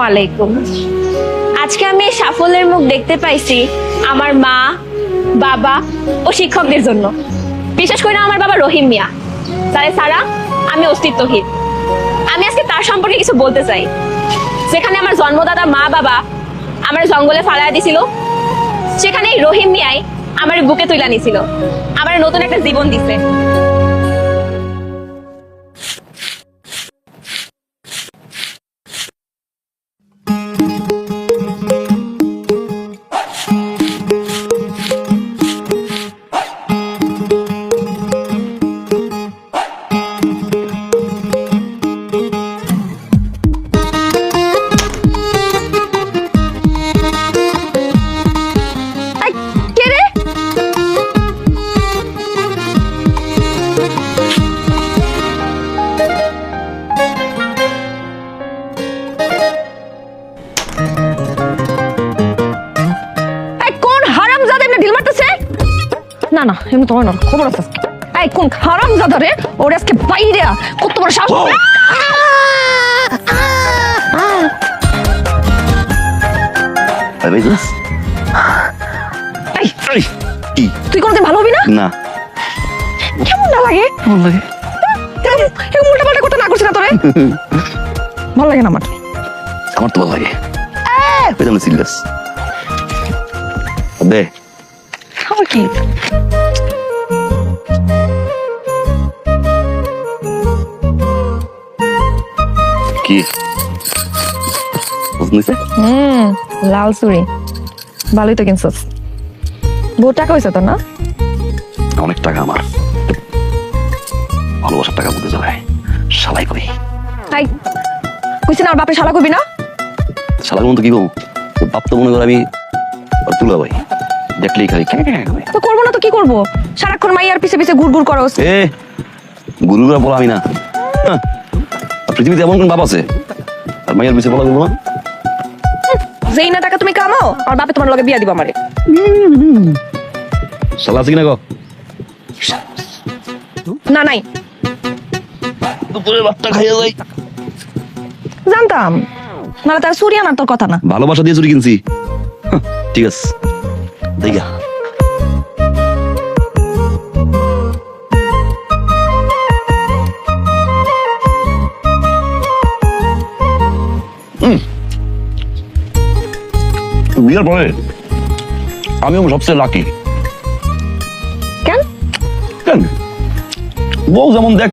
আলাইকুম। আজকে আমি এই সাফল্যের মুখ দেখতে পাইছি আমার মা, বাবা ও শিক্ষকদের জন্য। বিশেষ করে আমার বাবা রহিম মিয়া, তারে ছাড়া আমি অস্তিত্বহীন। আমি আজকে তার সম্পর্কে কিছু বলতে চাই। যেখানে আমার জন্মদাতা মা বাবা আমার জঙ্গলে ফালাইয়া দিছিল, সেখানে রহিম মিয়াই আমার বুকে তুইলা নিছিল, আমার নতুন একটা জীবন দিছে। না না, এমনি তো হয় না, খবর আছে আজকে। এই কোন হারামজাদা রে, ওরে আজকে বাইরে কত বড় সাহস! তুই কোনদিন ভালো হবি না? না। কেমন না লাগে? কেমন লাগে? উল্টা পাল্টা কথা না করছি না তোরে? ভালো লাগে না আমার। আমার তো ভালো লাগে। সিরিয়াস দে খাবার কি? কি বুঝনিছে? লাল চুড়ি ভালোই তো কিনছস। বহু টাকা হয়েছে তো না? অনেক টাকা আমার। ভালোবাসার টাকা বুঝতে যাবে শালাই করি। তাই কইছি না আর বাপে শালা কইবি না? শালার মতো কি বলবো? বাপ তো মনে করে আমি তুলা ভাই দেখলেই খালি তো করবো না তো কি করবো? সারাক্ষণ মাইয়ার পিছে পিছে ঘুর ঘুর করস। গুরুরা বলা আমি না। পৃথিবীতে এমন কোন বাপ আছে আর মাইয়ার পিছে বলা বলবো না? যেই না টাকা তুমি কামাও আর বাপে তোমার লগে বিয়া দিব আমারে। শালা আছে কিনা গো? না নাই। দুপুরে ভাতটা খাইয়া যাই। জানতাম মানে তার চুরি আনার তোর কথা না। ভালোবাসা দিয়ে চুরি কিনছি। ঠিক আছে দেখা। বিয়ের পরে আমি সবচেয়ে লাকি। কেন? কেন বউ যেমন দেখ